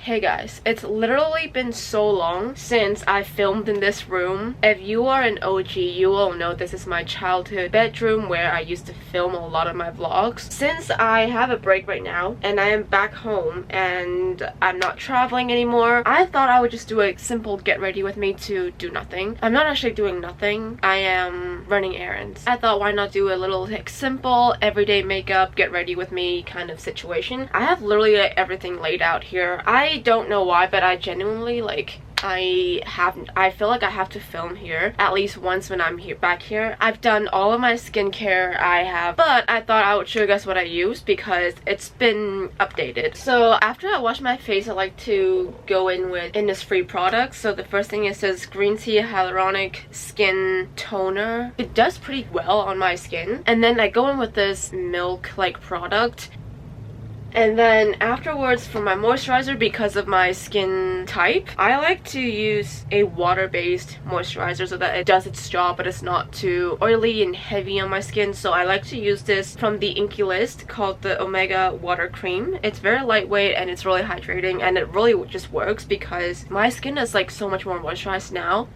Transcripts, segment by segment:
Hey guys, it's literally been so long since I filmed in this room. If you are an OG, you will know this is my childhood bedroom where I used to film a lot of my vlogs. Since I have a break right now and I am back home and I'm not traveling anymore, I thought I would just do a simple get ready with me to do nothing. I'm not actually doing nothing. I am running errands. I thought why not do a little like simple everyday makeup get ready with me kind of situation. I have literally everything laid out here. I don't know why, but I genuinely I feel like I have to film here at least once when I'm back here. I've done all of my skincare but I thought I would show you guys what I use because it's been updated. So after I wash my face, I like to go in with Innisfree products. So the first thing is this green tea hyaluronic skin toner. It does pretty well on my skin. And then I go in with this milk like product. And then afterwards, for my moisturizer, because of my skin type, I like to use a water-based moisturizer so that it does its job but it's not too oily and heavy on my skin. So I like to use this from the Inkey list called the Omega Water Cream. It's very lightweight and it's really hydrating, and it really just works because my skin is like so much more moisturized now.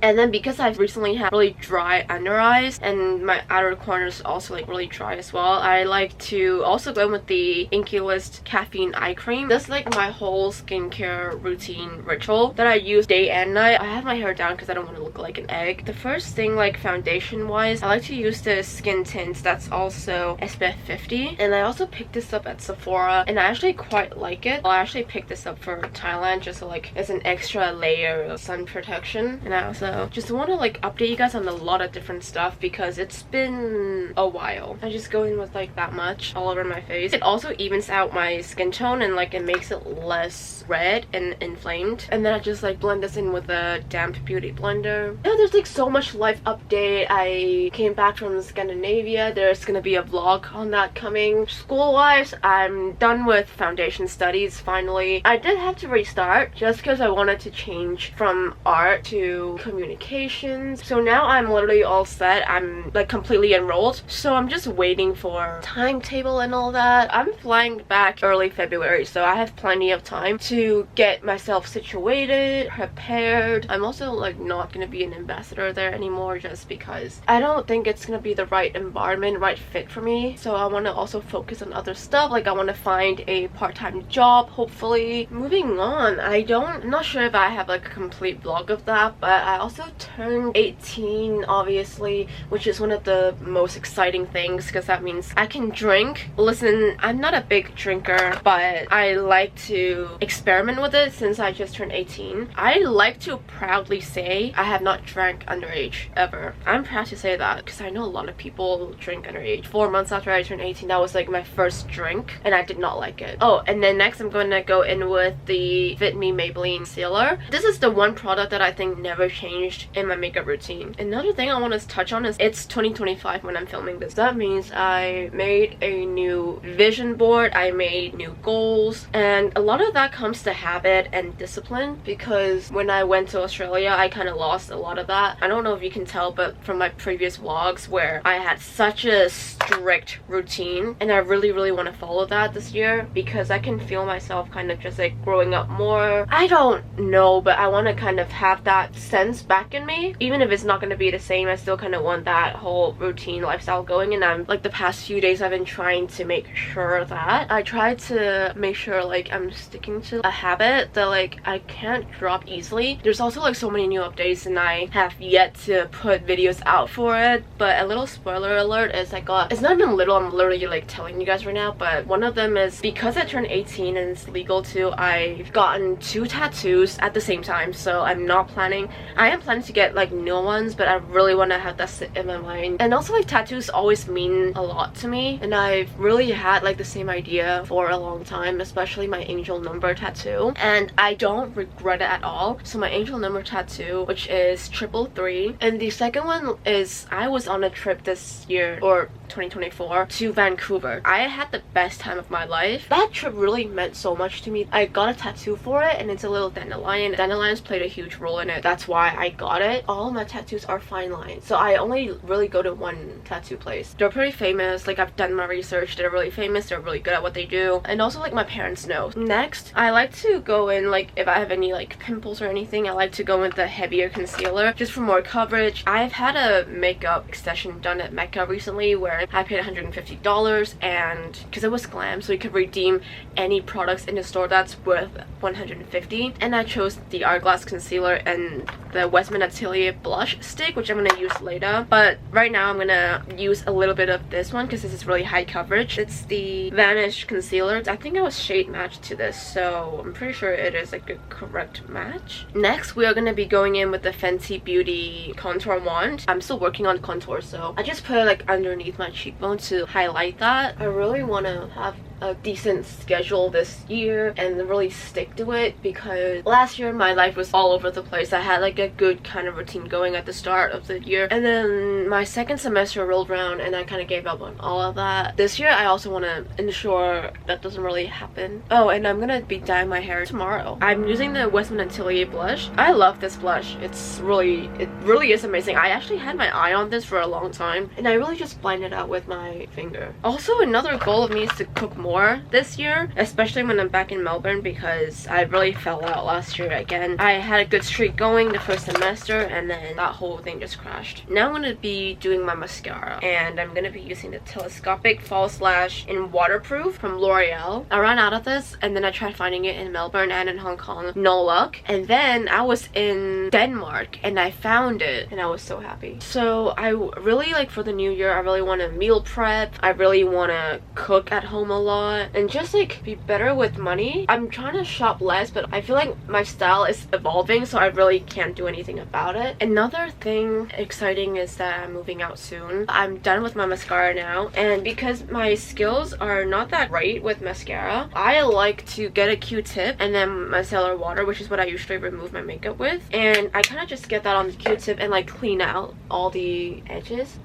And then because I've recently had really dry under eyes and my outer corners also like really dry as well, I like to also go in with the Inkey List Caffeine Eye Cream. That's like my whole skincare routine ritual that I use day and night. I have my hair down because I don't want to look like an egg. The first thing, like foundation wise, I like to use this skin tint that's also SPF 50. And I also picked this up at Sephora and I actually quite like it. I actually picked this up for Thailand just so like it's an extra layer of sun protection. And I also just want to like update you guys on a lot of different stuff because it's been a while. I just go in with like that much all over my face. It also evens out my skin tone and like it makes it less red and inflamed. And then I just like blend this in with a damp beauty blender. Yeah, there's like so much life update. I came back from Scandinavia. There's gonna be a vlog on that coming. School wise, I'm done with foundation studies finally. I did have to restart just because I wanted to change from art to communications. So now I'm literally all set. I'm like completely enrolled. So I'm just waiting for timetable and all that. I'm flying back early February, so I have plenty of time to get myself situated, prepared. I'm also like not gonna be an ambassador there anymore just because I don't think it's gonna be the right environment, right fit for me. So I want to also focus on other stuff. Like I want to find a part-time job, hopefully. Moving on, I'm not sure if I have like a complete vlog of that, but I also turned 18 obviously, which is one of the most exciting things because that means I can drink. Listen, I'm not a big drinker, but I like to experiment with it since I just turned 18. I like to proudly say I have not drank underage ever. I'm proud to say that because I know a lot of people drink underage. 4 months after I turned 18, that was like my first drink and I did not like it. Oh, and then next I'm going to go in with the Fit Me Maybelline Sealer. This is the one product that I think never changed in my makeup routine. Another thing I want to touch on is it's 2025 when I'm filming this. That means I made a new vision board, I made new goals, and a lot of that comes to habit and discipline because when I went to Australia I kind of lost a lot of that. I don't know if you can tell, but from my previous vlogs where I had such a strict routine, and I really want to follow that this year because I can feel myself kind of just like growing up more. I don't know, but I want to kind of have that sense back in me. Even if it's not going to be the same, I still kind of want that whole routine lifestyle going, and I'm like the past few days I've been trying to make sure that I try to make sure like I'm sticking to a habit that like I can't drop easily. There's also like so many new updates and I have yet to put videos out for it, but a little spoiler alert is it's not even little, I'm literally like telling you guys right now, but one of them is because I turned 18 and it's legal too, I've gotten 2 tattoos at the same time. So I am planning to get like new ones, but I really want to have that sit in my mind. And also like tattoos always mean a lot to me, and I've really had like the same idea for a long time, especially my angel number tattoo, and I don't regret it at all. So my angel number tattoo, which is 333, and the second one is I was on a trip this year, or 2024 to Vancouver. I had the best time of my life. That trip really meant so much to me. I got a tattoo for it, and it's a little dandelion. Dandelions played a huge role in it. That's why I got it. All my tattoos are fine lines, so I only really go to one tattoo place. They're pretty famous. Like, I've done my research. They're really famous. They're really good at what they do, and also like my parents know. Next, I like to go in, like, if I have any like pimples or anything, I like to go with the heavier concealer just for more coverage. I've had a makeup session done at Mecca recently where I paid $150, and because it was glam, so you could redeem any products in the store that's worth $150, and I chose the Hourglass concealer and the Westman Atelier blush stick, which I'm gonna use later. But right now I'm gonna use a little bit of this one because this is really high coverage. It's the Vanish concealer. I think I was shade matched to this, so I'm pretty sure it is like a correct match. Next, we are gonna be going in with the Fenty Beauty contour wand. I'm still working on contour, so I just put it like underneath my cheekbone to highlight that. I really want to have a decent schedule this year and really stick to it, because last year my life was all over the place. I had like a good kind of routine going at the start of the year, and then my second semester rolled around and I kind of gave up on all of that. This year I also want to ensure that doesn't really happen. Oh, and I'm gonna be dyeing my hair tomorrow. I'm using the Westman Atelier blush. I love this blush. It really is amazing. I actually had my eye on this for a long time, and I really just blended it out with my finger. Also, another goal of me is to cook more this year, especially when I'm back in Melbourne, because I really fell out last year again. I had a good streak going the first semester, and then that whole thing just crashed. Now I'm going to be doing my mascara, and I'm going to be using the Telescopic False Lash in Waterproof from L'Oreal. I ran out of this, and then I tried finding it in Melbourne and in Hong Kong. No luck. And then I was in Denmark, and I found it, and I was so happy. So I really, like, for the new year, I really want to meal prep. I really want to cook at home a lot, and just like be better with money. I'm trying to shop less, but I feel like my style is evolving, so I really can't do anything about it. Another thing exciting is that I'm moving out soon. I'm done with my mascara now, and because my skills are not that great with mascara, I like to get a Q-tip and then micellar water, which is what I usually remove my makeup with, and I kind of just get that on the Q-tip and like clean out all the edges.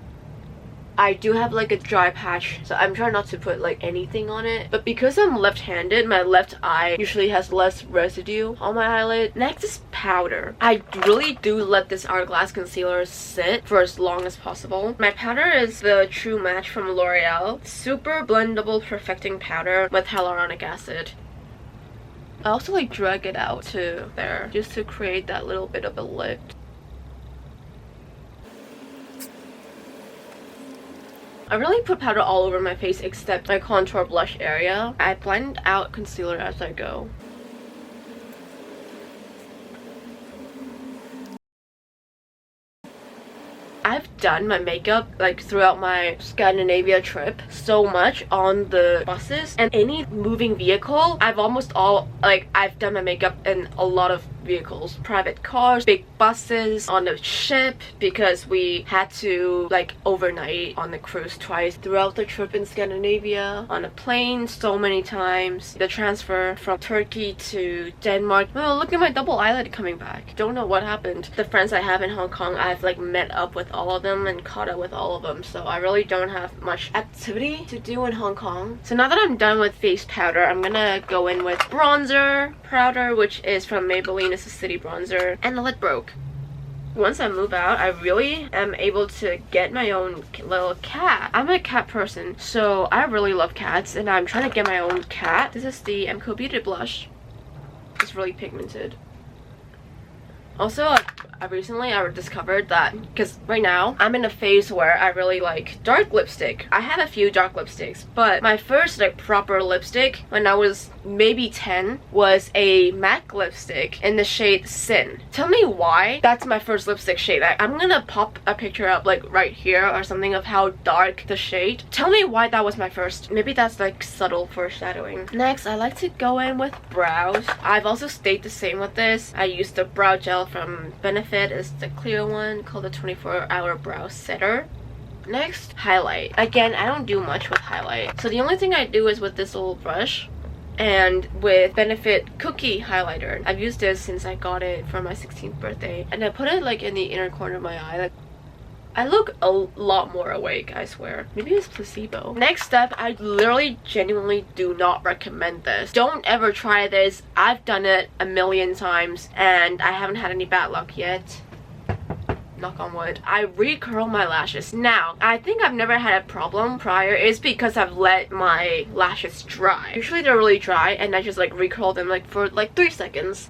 I do have like a dry patch, so I'm trying not to put like anything on it, but because I'm left-handed, my left eye usually has less residue on my eyelid. Next is powder. I really do let this Hourglass concealer sit for as long as possible. My powder is the True Match from L'Oreal super-blendable perfecting powder with hyaluronic acid. I also like drag it out to there just to create that little bit of a lift. I really put powder all over my face except my contour blush area. I blend out concealer as I go. I've done my makeup like throughout my Scandinavia trip so much on the buses and any moving vehicle. I've done my makeup in a lot of vehicles, private cars, big buses, on the ship, because we had to like overnight on the cruise twice throughout the trip in Scandinavia, on a plane so many times, the transfer from Turkey to Denmark. Oh, look at my double eyelid coming back. Don't know what happened. The friends I have in Hong Kong, I've like met up with all of them and caught up with all of them, so I really don't have much activity to do in Hong Kong. So now that I'm done with face powder, I'm gonna go in with bronzer powder, which is from Maybelline. It's a city bronzer, and the lid broke. Once I move out, I really am able to get my own little cat. I'm a cat person, so I really love cats, and I'm trying to get my own cat. This is the MCoBeauty blush. It's really pigmented. Also, recently I discovered that, because right now I'm in a phase where I really like dark lipstick. I have a few dark lipsticks, but my first like proper lipstick when I was maybe 10 was a MAC lipstick in the shade Sin. Tell me why that's my first lipstick shade. I'm gonna pop a picture up like right here or something of how dark the shade. Tell me why that was my first. Maybe that's like subtle foreshadowing. Next, I like to go in with brows. I've also stayed the same with this. I used the brow gel from Benefit. Is the clear one called the 24-hour brow setter. Next, highlight. Again, I don't do much with highlight, so the only thing I do is with this little brush and with Benefit Cookie highlighter. I've used this since I got it for my 16th birthday, and I put it like in the inner corner of my eye. I look a lot more awake, I swear. Maybe it's placebo. Next step, I literally genuinely do not recommend this. Don't ever try this. I've done it a million times and I haven't had any bad luck yet. Knock on wood. I recurl my lashes. Now, I think I've never had a problem prior. It's because I've let my lashes dry. Usually they're really dry and I just like recurl them like for like 3 seconds.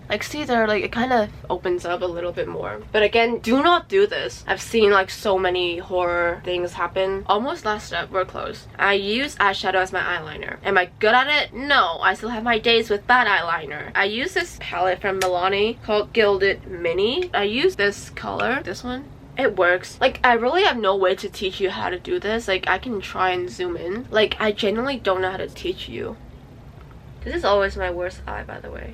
Like, see there, like, it kind of opens up a little bit more. But again, do not do this. I've seen, like, so many horror things happen. Almost last step, we're close. I use eyeshadow as my eyeliner. Am I good at it? No, I still have my days with bad eyeliner. I use this palette from Maybelline called Gilded Mini. I use this color, this one. It works. Like, I really have no way to teach you how to do this. Like, I can try and zoom in. Like, I genuinely don't know how to teach you. This is always my worst eye, by the way.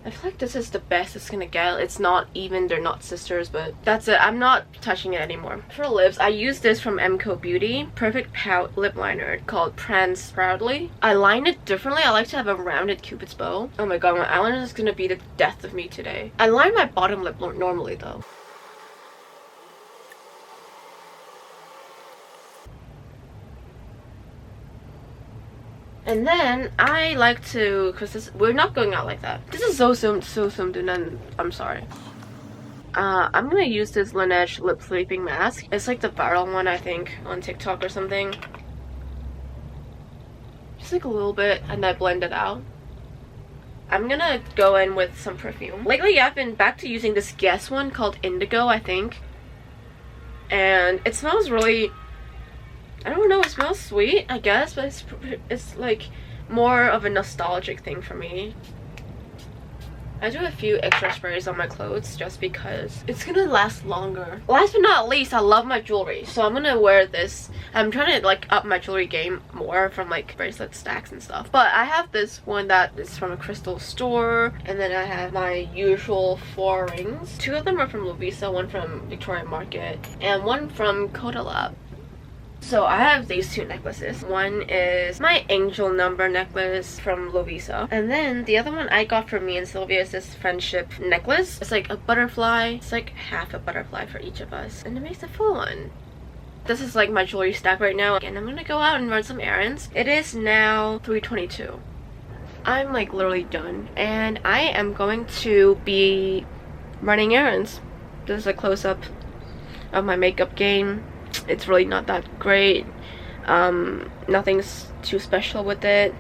I feel like this is the best it's gonna get. It's not even, they're not sisters, but that's it. I'm not touching it anymore. For lips, I use this from MCoBeauty Perfect Pout Lip Liner called Prance Proudly. I line it differently. I like to have a rounded cupid's bow. Oh my god, my eyeliner is gonna be the death of me today. I line my bottom lip normally though. And then I like to, because we're not going out like that. This is so zoomed in and I'm sorry. I'm gonna use this Laneige lip sleeping mask. It's like the viral one, I think, on TikTok or something. Just like a little bit and I blend it out. I'm gonna go in with some perfume. Lately I've been back to using this Guess one called Indigo, I think. And it smells really, I don't know, it smells sweet, I guess, but it's like more of a nostalgic thing for me. I do a few extra sprays on my clothes just because it's gonna last longer. Last but not least, I love my jewelry, so I'm gonna wear this. I'm trying to like up my jewelry game more from like bracelet stacks and stuff. But I have this one that is from a crystal store, and then I have my usual 4 rings. 2 of them are from Lovisa, one from Victoria Market, and one from Coda Lab. So I have these 2 necklaces. One is my angel number necklace from Lovisa. And then the other one I got for me and Sylvia is this friendship necklace. It's like a butterfly. It's like half a butterfly for each of us. And it makes a full one. This is like my jewelry stack right now. And I'm gonna go out and run some errands. It is now 3:22. I'm like literally done. And I am going to be running errands. This is a close-up of my makeup game. It's really not that great. Nothing's too special with it.